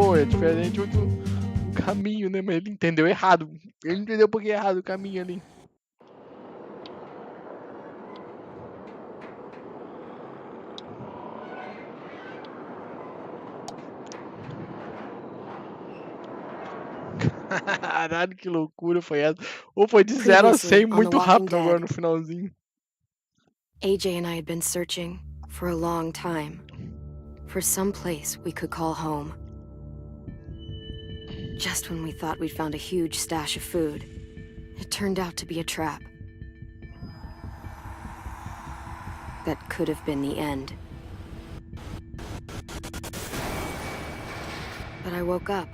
Bom, é diferente do caminho, né? Mas ele entendeu errado. Ele entendeu porque é errado o caminho ali. Caralho, que loucura foi essa. Ou foi de 0 a 100 muito rápido agora no finalzinho. AJ and I had been searching for a long time for some place we could call home. Just when we thought we'd found a huge stash of food, it turned out to be a trap. That could have been the end. But I woke up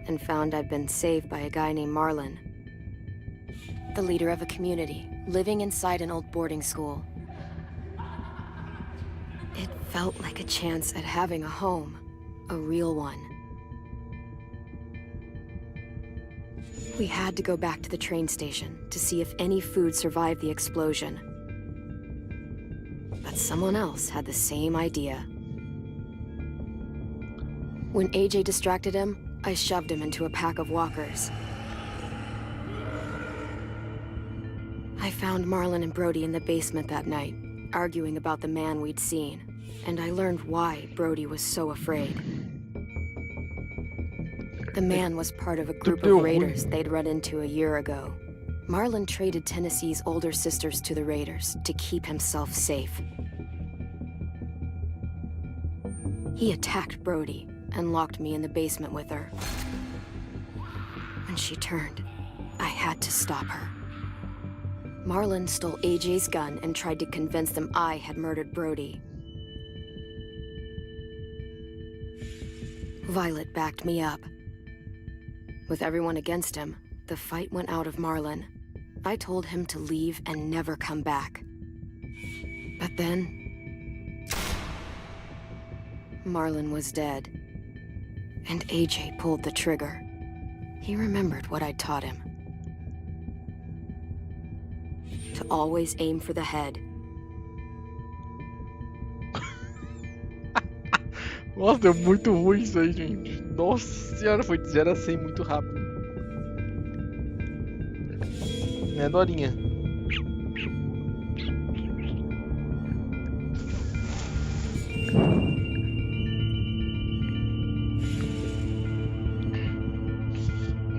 and found I'd been saved by a guy named Marlon, the leader of a community living inside an old boarding school. It felt like a chance at having a home, a real one. We had to go back to the train station to see if any food survived the explosion. But someone else had the same idea. When AJ distracted him, I shoved him into a pack of walkers. I found Marlon and Brody in the basement that night, arguing about the man we'd seen, and I learned why Brody was so afraid. The man was part of a group of raiders they'd run into a year ago. Marlon traded Tennessee's older sisters to the raiders to keep himself safe. He attacked Brody and locked me in the basement with her. When she turned, I had to stop her. Marlon stole AJ's gun and tried to convince them I had murdered Brody. Violet backed me up. With everyone against him, the fight went out of Marlon. I told him to leave and never come back. But then, Marlon was dead. And AJ pulled the trigger. He remembered what I'd taught him. To always aim for the head. Nossa, deu muito ruim isso aí, gente. Nossa senhora, foi de 0 a 100 muito rápido. Né, Dorinha?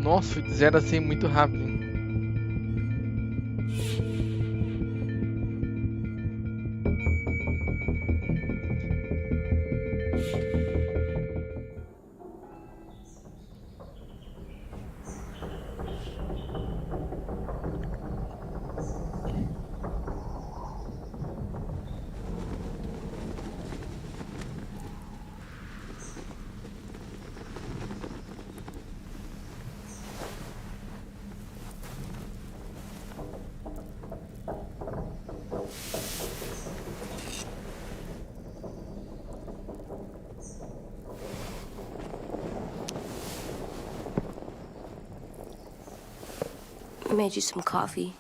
Nossa, foi de 0 a 100 muito rápido, hein? I made you some coffee.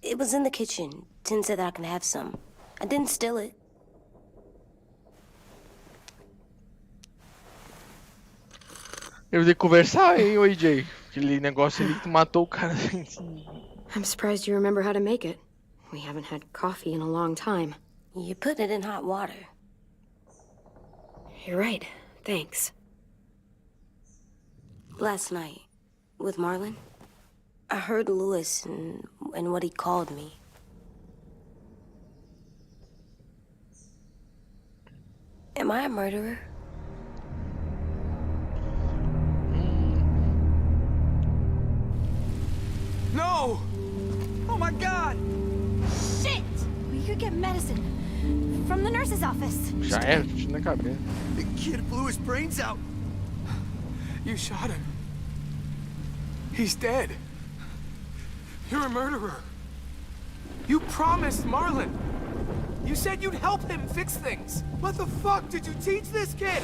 It was in the kitchen. Tin said that I can have some. I didn't steal it. Eu ia conversar, hein, AJ? Aquele negócio ali que tu matou o cara. I'm surprised you remember how to make it. We haven't had coffee in a long time. You put it in hot water. You're right. Thanks. Last night, with Marlon, I heard Lewis and what he called me. Am I a murderer? No! Oh my God! Shit! We could get medicine from the nurse's office. Já é, na cabeça. The kid blew his brains out. You shot him. He's dead. You're a murderer. You promised Marlon. You said you'd help him fix things. What the fuck did you teach this kid?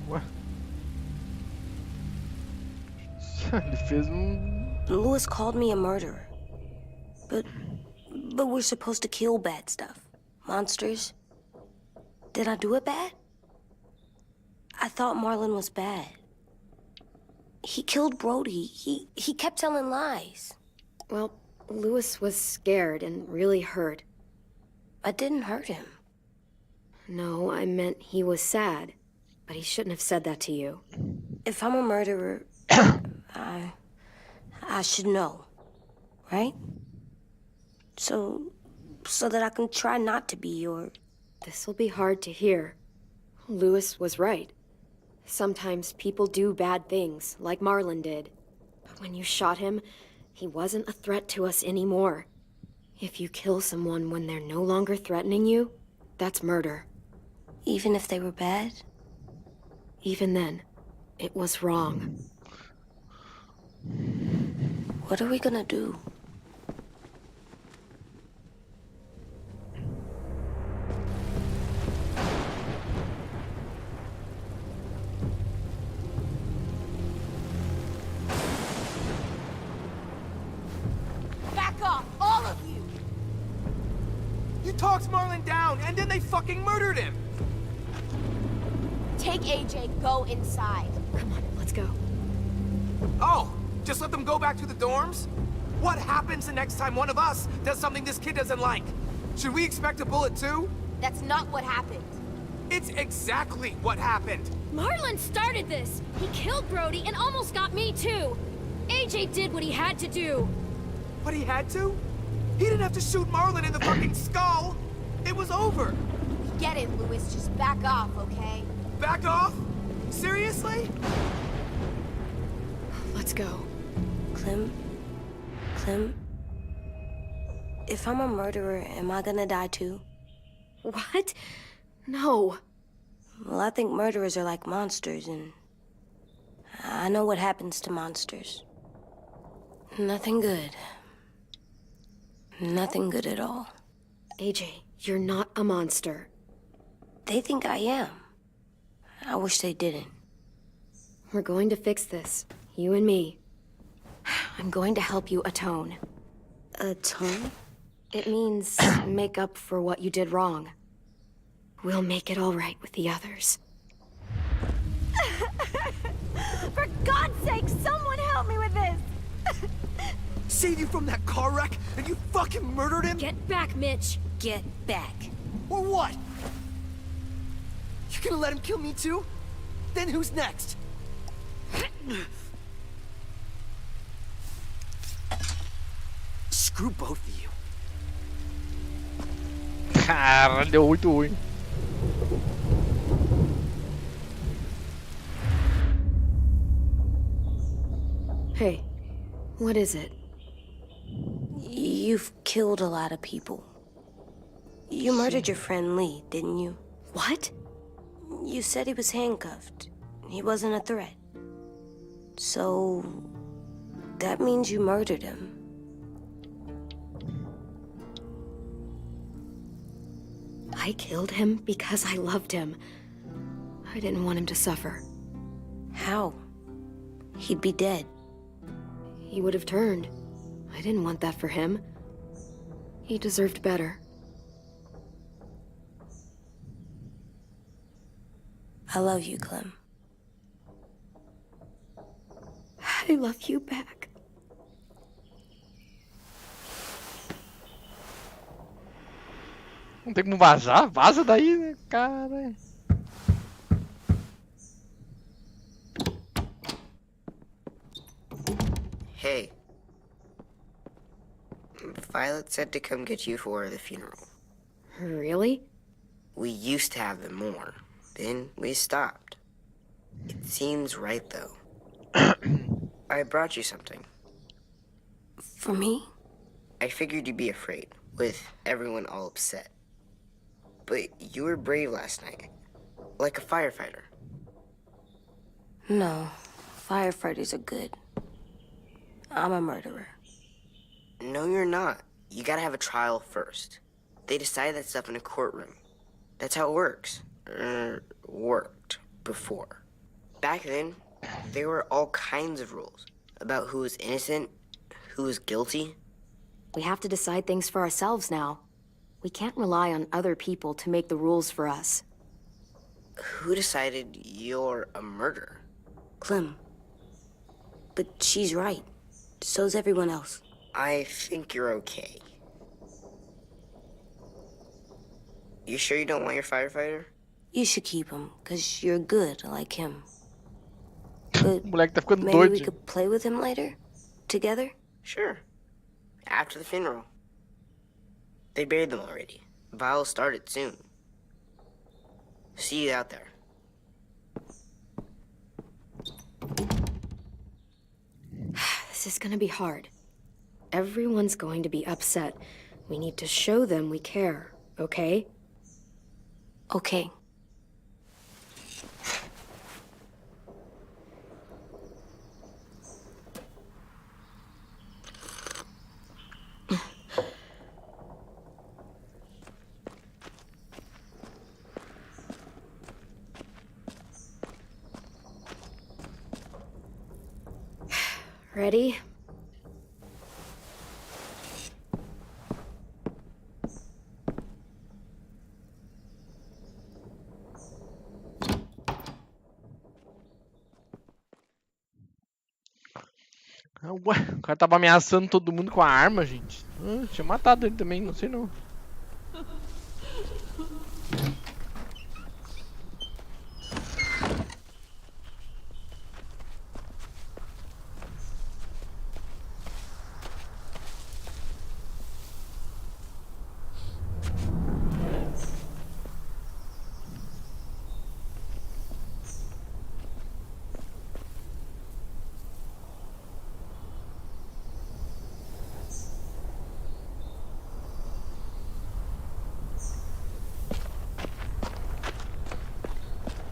Ué? Ele fez Lewis called me a murderer. But we're supposed to kill bad stuff. Monsters. Did I do it bad? thought Marlon was bad. He killed Brody. He kept telling lies. Well, Lewis was scared and really hurt. I didn't hurt him. No, I meant he was sad. But he shouldn't have said that to you. If I'm a murderer, I should know, right? So that I can try not to be, or... This'll be hard to hear. Lewis was right. Sometimes people do bad things, like Marlon did. But when you shot him, he wasn't a threat to us anymore. If you kill someone when they're no longer threatening you, that's murder. Even if they were bad? Even then, it was wrong. What are we gonna do? Back off, all of you! You talked Marlon down, and then they fucking murdered him! Take AJ, go inside. Come on, let's go. Oh, just let them go back to the dorms? What happens the next time one of us does something this kid doesn't like? Should we expect a bullet too? That's not what happened. It's exactly what happened. Marlon started this! He killed Brody and almost got me too! AJ did what he had to do! What he had to? He didn't have to shoot Marlon in the fucking skull! It was over! Get it, Lewis, just back off, okay? Back off? Seriously? Let's go. Clem? If I'm a murderer, am I gonna die too? What? No. Well, I think murderers are like monsters, and I know what happens to monsters. Nothing good. Nothing good at all. AJ, you're not a monster. They think I am. I wish they didn't. We're going to fix this. You and me. I'm going to help you atone. Atone? It means make up for what you did wrong. We'll make it all right with the others. For God's sake, someone help me with this! Save you from that car wreck, and you fucking murdered him? Get back, Mitch! Get back. Or what? You gonna let him kill me too? Then who's next? Screw both of you. Cara, deu muito ruim. Hey, what is it? You've killed a lot of people. You murdered your friend Lee, didn't you? What? You said he was handcuffed. He wasn't a threat. So... that means you murdered him. I killed him because I loved him. I didn't want him to suffer. How? He'd be dead. He would have turned. I didn't want that for him. He deserved better. I love you, Clem. I love you back. Não tem como vazar? Vaza daí, né, cara? Hey. Violet said to come get you for the funeral. Really? We used to have them more. Then we stopped. It seems right, though. I brought you something. For me? I figured you'd be afraid, with everyone all upset. But you were brave last night. Like a firefighter. No. Firefighters are good. I'm a murderer. No, you're not. You gotta have a trial first. They decide that stuff in a courtroom. That's how it works. Worked before. Back then, there were all kinds of rules about who was innocent, who was guilty. We have to decide things for ourselves now. We can't rely on other people to make the rules for us. Who decided you're a murderer? Clem. But she's right. So's everyone else. I think you're okay. You sure you don't want your firefighter? You should keep him, 'cause you're good like him. But O moleque tá ficando maybe we doido. could play with him later? Together? Sure. After the funeral. They buried them already. Viol'll start it soon. See you out there. This is gonna be hard. Everyone's going to be upset. We need to show them we care, okay? Okay. Ready? Ué, o cara tava ameaçando todo mundo com a arma, gente. Tinha matado ele também, não sei não.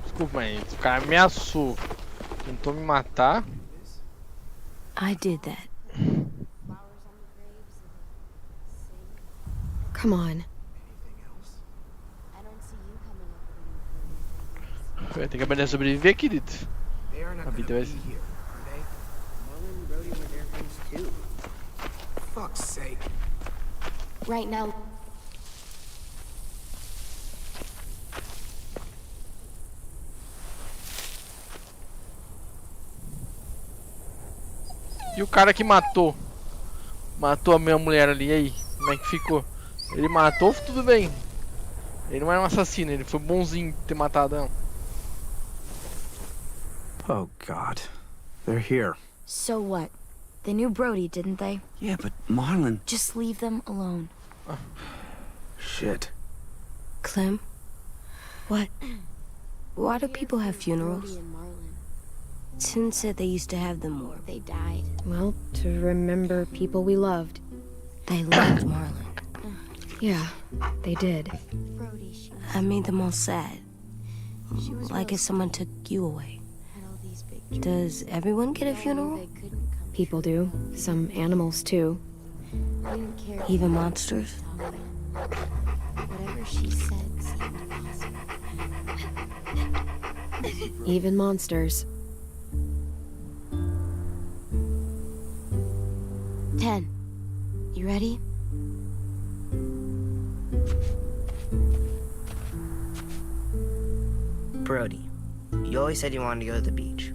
Desculpa, mas o cara ameaçou. Tentou me matar. I did that. Come on. Vai ter que aprender a sobreviver, querido. They are not A gonna vida be vai ser. here, are they? Marlon and Brody were their friends too. Fuck's sake. Right now, E o cara que matou? Matou a minha mulher ali, e aí? Como é que ficou? Ele matou, tudo bem. Ele não era um assassino, ele foi bonzinho de ter matado ela. Oh, God. They're here. so what? They knew Brody, didn't they? Yeah, but Marlon... Just leave them alone. Shit. Clem, What? why do people have Brody funerals? and Marlon, Tin said they used to have them more. they died. Well, to remember people we loved. They loved Marlon. Yeah, they did. Brody, she I made them all sad. was Like real if someone took you away. had all these big dreams. Does everyone get a They funeral? couldn't come People do. Some animals, too. true. I didn't care. Even monsters? Whatever she said seemed possible. Even monsters. 10. You ready? Brody, you always said you wanted to go to the beach.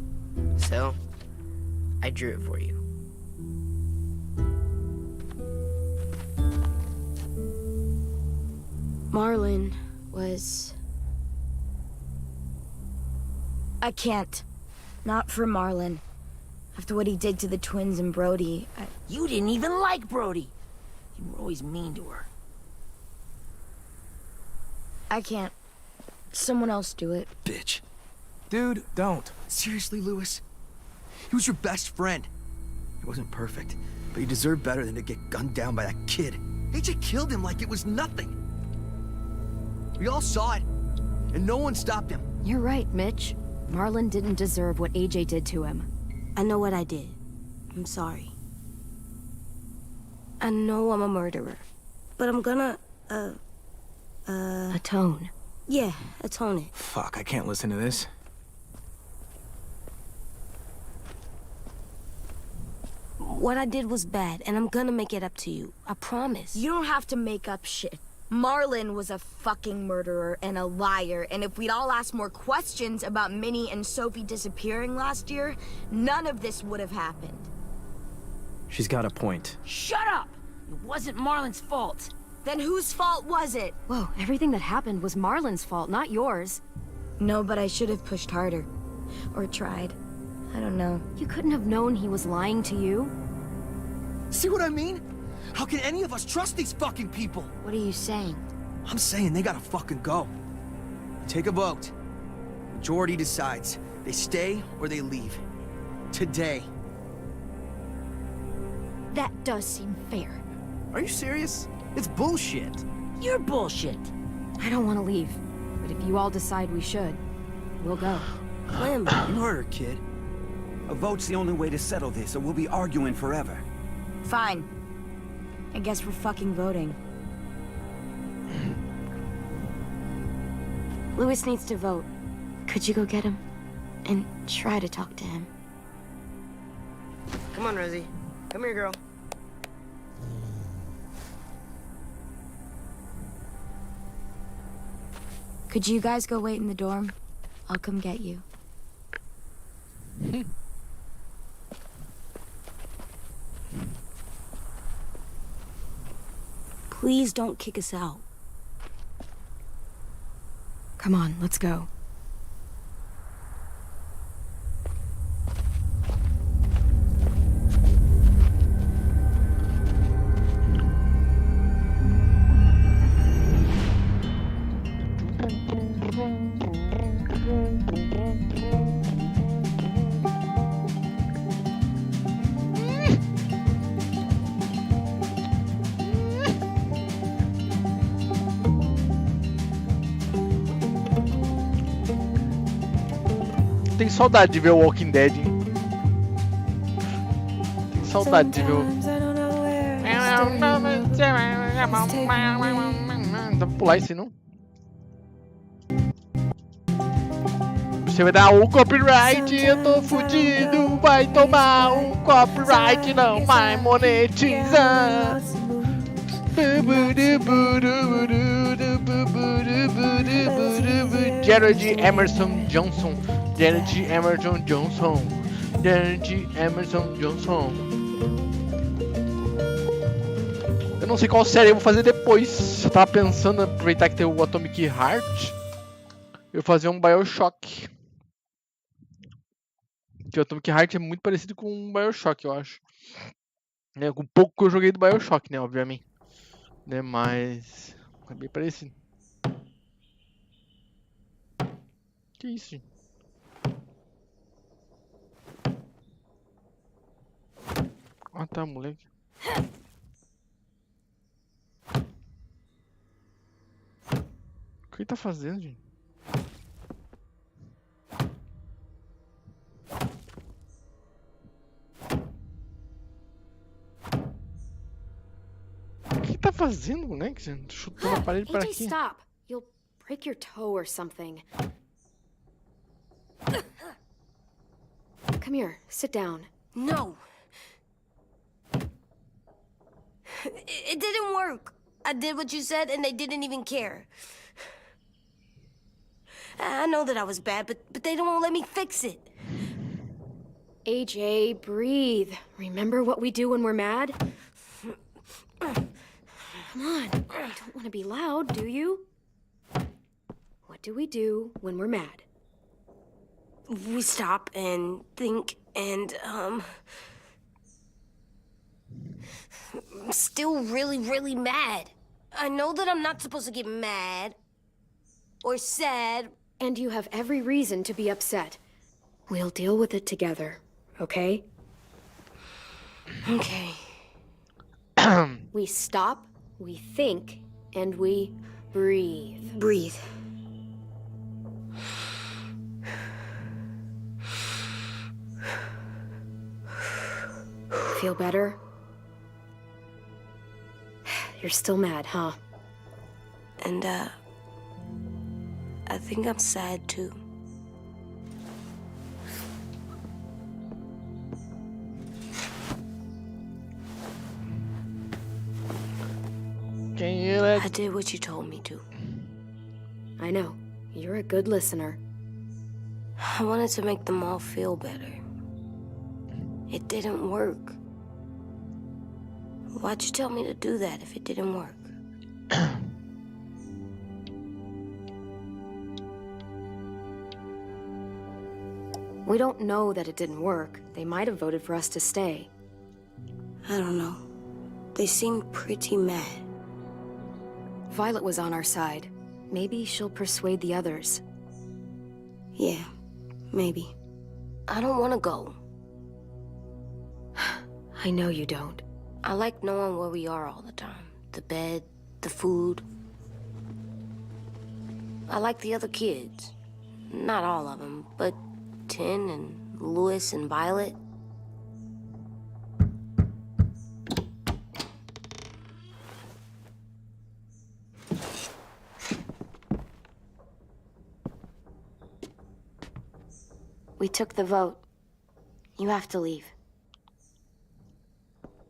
So, I drew it for you. Marlon was... I can't. Not for Marlon. After what he did to the twins and Brody, You didn't even like Brody. You were always mean to her. I can't. Someone else do it. Bitch. Dude, don't. Seriously, Lewis? He was your best friend. He wasn't perfect, but he deserved better than to get gunned down by that kid. AJ killed him like it was nothing. We all saw it, and no one stopped him. You're right, Mitch. Marlon didn't deserve what AJ did to him. I know what I did. I'm sorry. I know I'm a murderer. But I'm gonna, Atone. yeah, atone it. Fuck, I can't listen to this. What I did was bad, and I'm gonna make it up to you. I promise. You don't have to make up shit. Marlon was a fucking murderer and a liar, and if we'd all asked more questions about Minnie and Sophie disappearing last year, none of this would have happened. She's got a point. Shut up! It wasn't Marlon's fault. Then whose fault was it? Whoa, everything that happened was Marlon's fault, not yours. No, but I should have pushed harder. Or tried. I don't know. You couldn't have known he was lying to you. See what I mean? How can any of us trust these fucking people? What are you saying? I'm saying they gotta fucking go. Take a vote. Majority decides. They stay or they leave. Today. That does seem fair. Are you serious? It's bullshit. You're bullshit. I don't want to leave, but if you all decide we should, we'll go. Clem, You heard her, kid. A vote's the only way to settle this, or we'll be arguing forever. Fine. I guess we're fucking voting. Louis needs to vote. Could you go get him? And try to talk to him. Come on, Rosie. Come here, girl. Could you guys go wait in the dorm? I'll come get you. Please don't kick us out. Come on, let's go. Tem saudade de ver o Walking Dead, hein? Tem saudade de ver o... Dá pra pular isso aí, não? Você vai dar um copyright, eu tô fudido. Vai tomar um copyright, não vai monetizar. Gerald Emerson Johnson. Gerald Emerson Johnson. Gerald Emerson Johnson. Eu não sei qual série eu vou fazer depois. Eu tava pensando, aproveitar que tem o Atomic Heart, eu fazer um BioShock. Que o Atomic Heart é muito parecido com um BioShock, eu acho. É, com o pouco que eu joguei do BioShock, né, obviamente. Né, mas... é bem parecido. Que isso, gente? Ah, tá, moleque. O que ele tá fazendo, gente? O que ele tá fazendo, moleque? Chutando a parede para AJ, aqui. stop. You'll break your toe or something. Come here, sit down. No. It didn't work. I did what you said, and they didn't even care. I know that I was bad, but they don't let me fix it. AJ, breathe. Remember what we do when we're mad? Come on, you don't want to be loud, do you? What do we do when we're mad? We stop and think and, I'm still really, really mad. I know that I'm not supposed to get mad or sad. And you have every reason to be upset. We'll deal with it together, okay? Okay. We stop, we think, and we breathe. Breathe. Feel better? You're still mad, huh? And, I think I'm sad, too. Quem I did what you told me to. I know. You're a good listener. I wanted to make them all feel better. It didn't work. Why'd you tell me to do that if it didn't work? We don't know that it didn't work. They might have voted for us to stay. I don't know. They seemed pretty mad. Violet was on our side. Maybe she'll persuade the others. Yeah, maybe. I don't want to go. I know you don't. I like knowing where we are all the time. The bed, the food. I like the other kids. Not all of them, but Tin and Louis and Violet. We took the vote. You have to leave.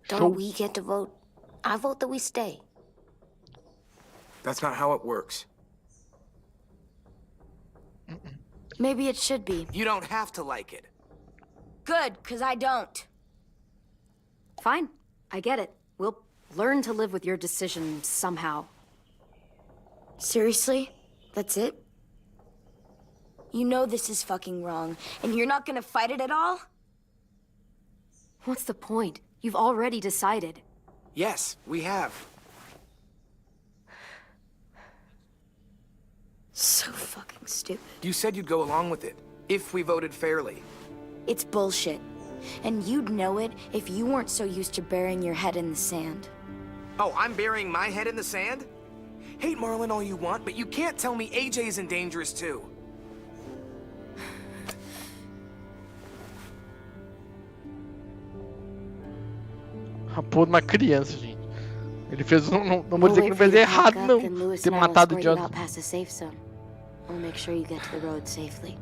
Don't we get to vote? I vote that we stay. That's not how it works. Maybe it should be. You don't have to like it. Good, because I don't. Fine. I get it. We'll learn to live with your decision somehow. Seriously? That's it? You know this is fucking wrong, and you're not gonna fight it at all? What's the point? You've already decided. Yes, we have. So fucking stupid. You said you'd go along with it, if we voted fairly. It's bullshit. And you'd know it if you weren't so used to burying your head in the sand. Oh, I'm burying my head in the sand? Hate Marlon all you want, but you can't tell me AJ's in dangerous too. A porra de uma criança, gente. Ele fez não vou dizer que não fez errado, não. Ter matado o idiota. Past the safe zone. We'll make sure you get to the road safely.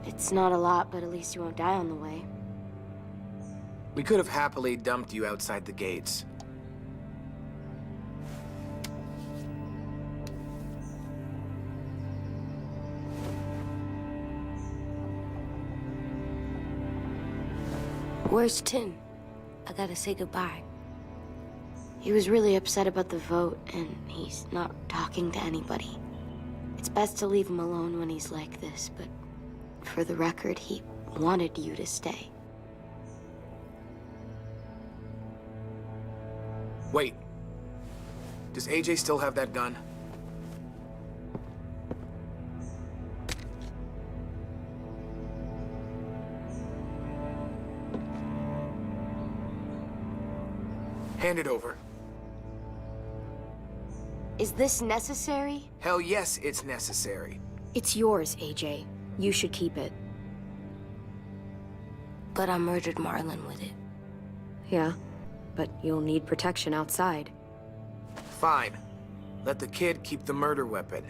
It's not a lot, but at least you won't die on the way. We could have happily dumped you outside the gates. Where's Tin? I gotta say goodbye. He was really upset about the vote, and he's not talking to anybody. It's best to leave him alone when he's like this, but for the record, he wanted you to stay. Wait. Does AJ still have that gun? Hand it over. Is this necessary? Hell yes, it's necessary. It's yours, AJ. You should keep it. But I murdered Marlon with it. Yeah, but you'll need protection outside. Fine. Let the kid keep the murder weapon.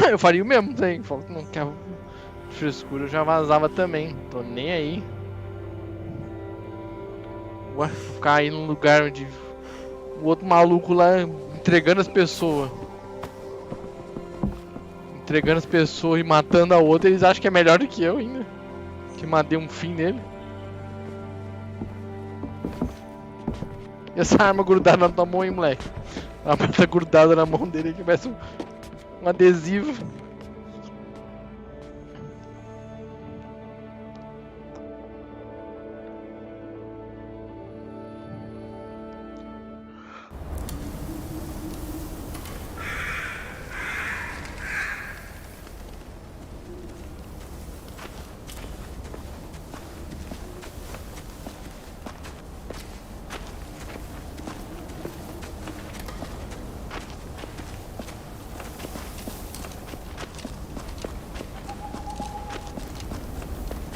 Eu faria o mesmo, tem. Não quer frescura, eu já vazava também. Tô nem aí. Ué, ficar aí num lugar onde o outro maluco lá entregando as pessoas. Entregando as pessoas e matando a outra, eles acham que é melhor do que eu ainda. Que matei um fim nele. E essa arma grudada na tua mão, hein, moleque? A arma tá grudada na mão dele que parece um adesivo.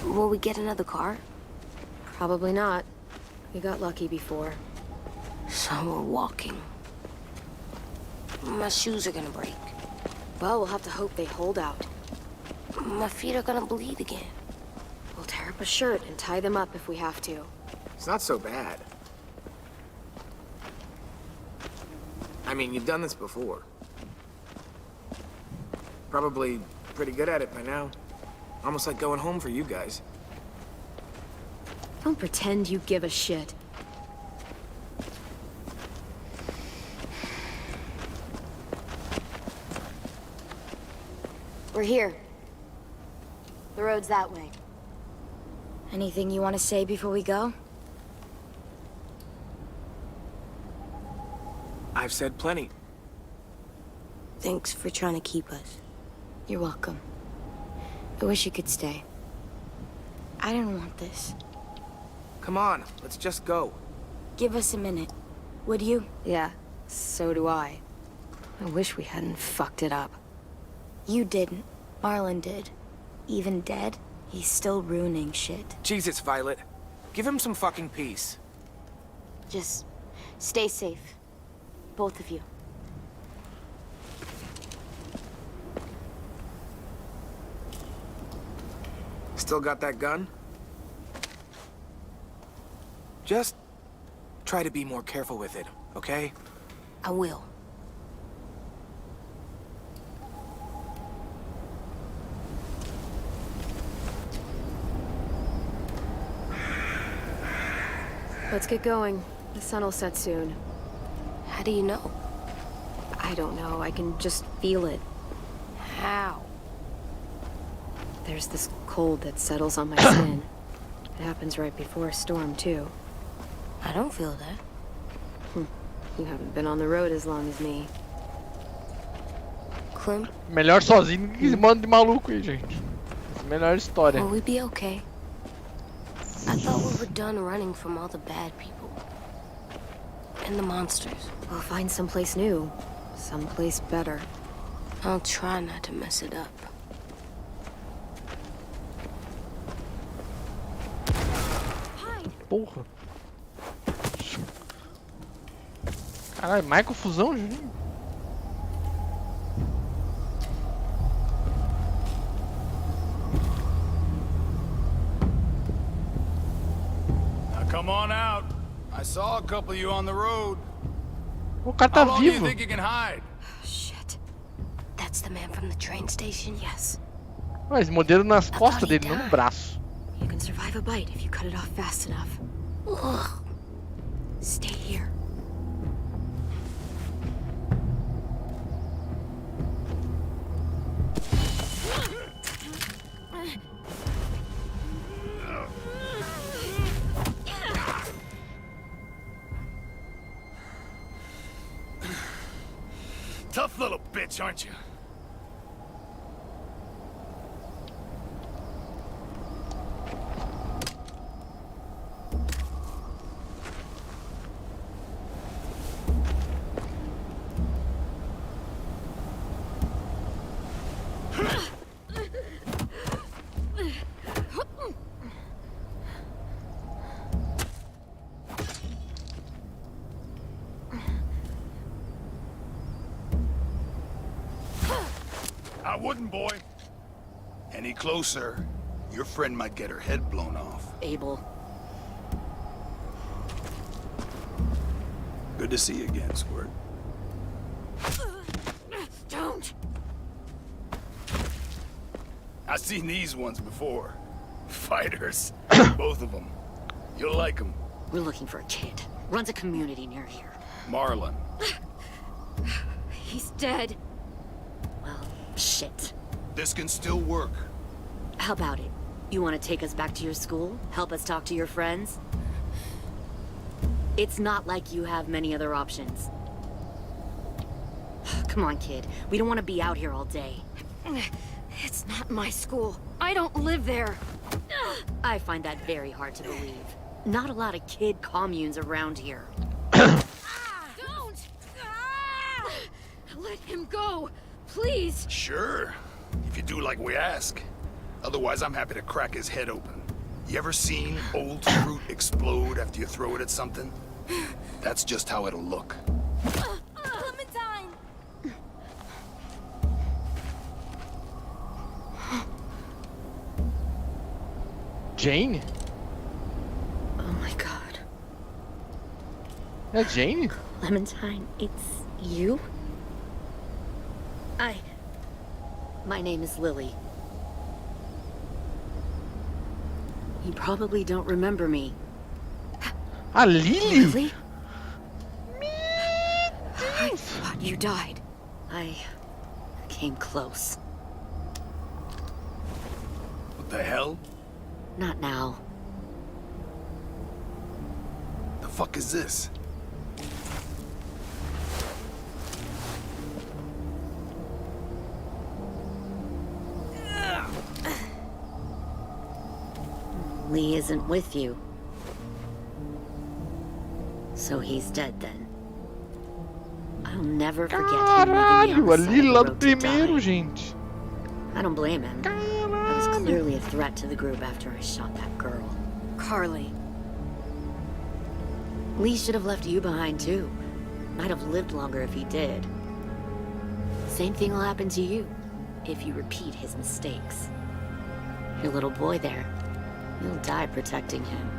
Will we get another car? Probably not. We got lucky before. So we're walking. My shoes are gonna break. Well, we'll have to hope they hold out. My feet are gonna bleed again. We'll tear up a shirt and tie them up if we have to. It's not so bad. I mean, you've done this before. Probably pretty good at it by now. Almost like going home for you guys. Don't pretend you give a shit. We're here. The road's that way. Anything you want to say before we go? I've said plenty. Thanks for trying to keep us. You're welcome. I wish you could stay. I didn't want this. Come on, let's just go. Give us a minute, would you? Yeah, so do I. I wish we hadn't fucked it up. You didn't. Marlon did. Even dead, he's still ruining shit. Jesus, Violet. Give him some fucking peace. Just stay safe. Both of you. Still got that gun? Just try to be more careful with it, okay? I will. Let's get going. The sun will set soon. How do you know? I don't know. I can just feel it. How? There's this cold that settles on my skin. It happens right before a storm, too. I don't feel that. You haven't been on the road as long as me. Clem, Melhor sozinho que esse bando de maluco aí, gente. Melhor história. will we be okay? I thought we were done running from all the bad people. And the monsters. We'll find someplace new. Someplace better. I'll try not to mess it up. Porra. Caralho, mais confusão, Juninho. Now come on out. I saw a couple of you on the road. O cara tá How long do you vivo. think you can hide? Shit. That's the man from the train station? Yes. Ué, eles morderam nas costas dele, não no braço. You can survive a bite if you cut it off fast enough. Ugh. Stay here. Tough little bitch, aren't you? I wouldn't, boy. Any closer, your friend might get her head blown off. Abel. Good to see you again, Squirt. Don't! I've seen these ones before. Fighters. Both of them. You'll like them. We're looking for a kid. Runs a community near here. Marlon. He's dead. Well, shit. This can still work. How about it? You want to take us back to your school? Help us talk to your friends? It's not like you have many other options. Come on, kid. We don't want to be out here all day. It's not my school. I don't live there. I find that very hard to believe. Not a lot of kid communes around here. Don't! Let him go, please. Sure. If you do like we ask. Otherwise, I'm happy to crack his head open. You ever seen old fruit explode after you throw it at something? That's just how it'll look. Clementine! Jane? Oh my god. É a Jane? Clementine, it's you? My name is Lily. You probably don't remember me. A Lily? Lily? I thought you died. I came close. What the hell? Not now. The fuck is this? Lee isn't with you. So he's dead then. I'll never forget him leaving me on Caralho, the a side Lily of lá the do road to primeiro, die. gente. I don't blame him. I was clearly a threat to the group after I shot that girl. Carly. Lee should have left you behind too. Might have lived longer if he did. Same thing will happen to you if you repeat his mistakes. Your little boy there, you'll die protecting him.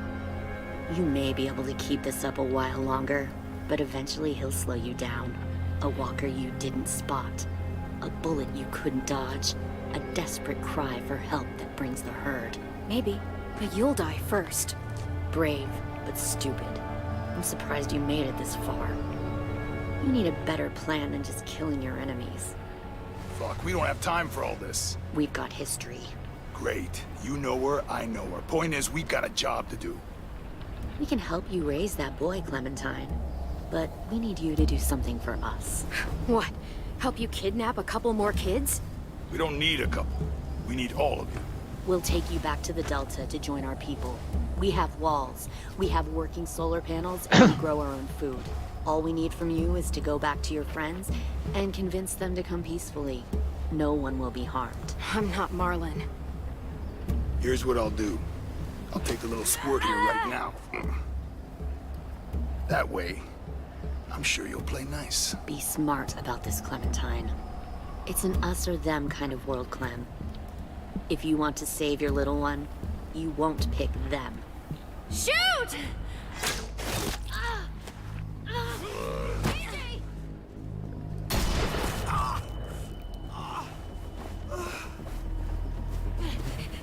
You may be able to keep this up a while longer, but eventually he'll slow you down. A walker you didn't spot. A bullet you couldn't dodge. A desperate cry for help that brings the herd. Maybe, but you'll die first. Brave, but stupid. I'm surprised you made it this far. You need a better plan than just killing your enemies. Fuck, we don't have time for all this. We've got history. Great. You know her, I know her. Point is, we've got a job to do. We can help you raise that boy, Clementine. But we need you to do something for us. What? Help you kidnap a couple more kids? We don't need a couple. We need all of you. We'll take you back to the Delta to join our people. We have walls, we have working solar panels, and we grow our own food. All we need from you is to go back to your friends and convince them to come peacefully. No one will be harmed. I'm not Marlon. Here's what I'll do. I'll take the little squirt here right now. That way, I'm sure you'll play nice. Be smart about this, Clementine. It's an us or them kind of world, Clem. If you want to save your little one, you won't pick them. Shoot!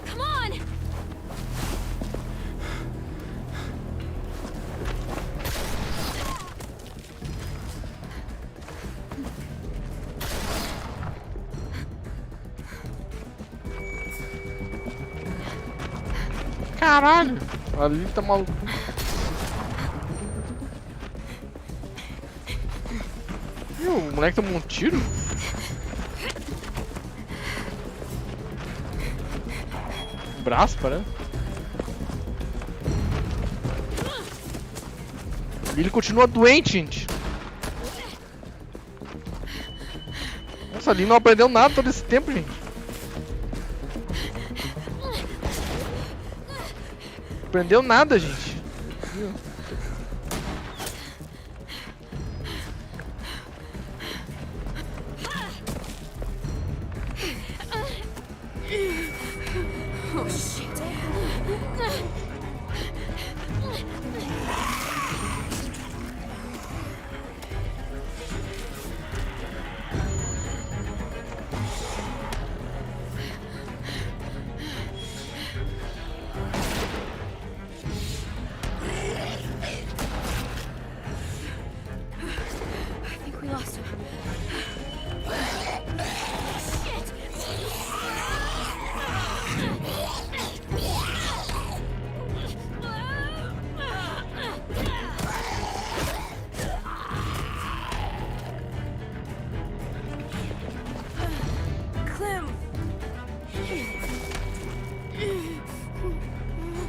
Come on! Caralho, ali tá maluco. Ih, o moleque tomou um tiro? O braço, parece. E ele continua doente, gente. Nossa, ali não aprendeu nada todo esse tempo, gente. Aprendeu nada, gente. Oh, shit. I think we lost him.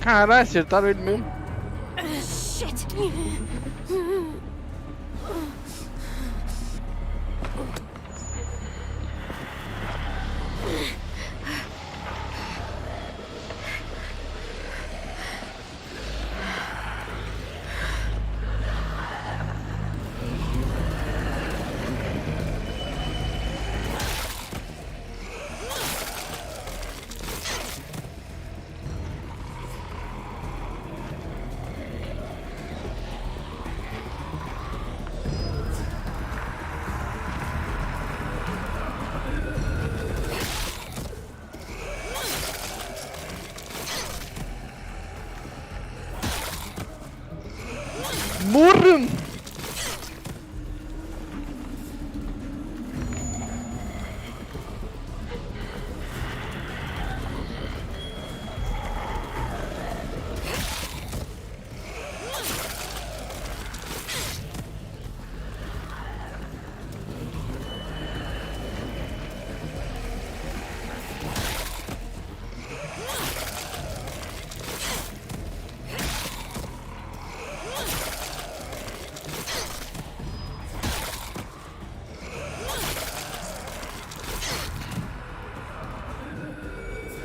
Caralho, acertaram ele mesmo. Shit. Brum.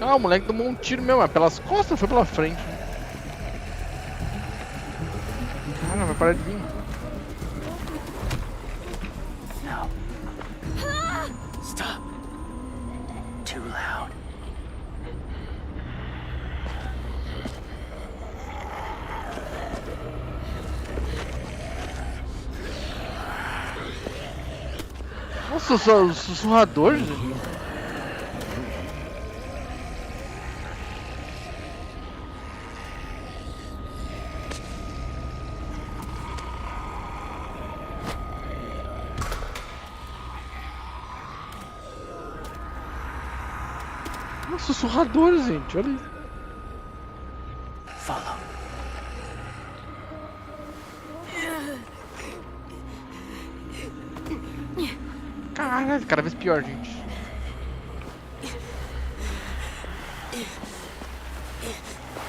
Ah, o moleque tomou um tiro mesmo, mas pelas costas, foi pela frente. Cara, vai parar de vir. No. Stop. Too loud. Nossa, os sussurradores. Sussurradores, gente, olha isso. Follow. Caralho, cada vez pior, gente.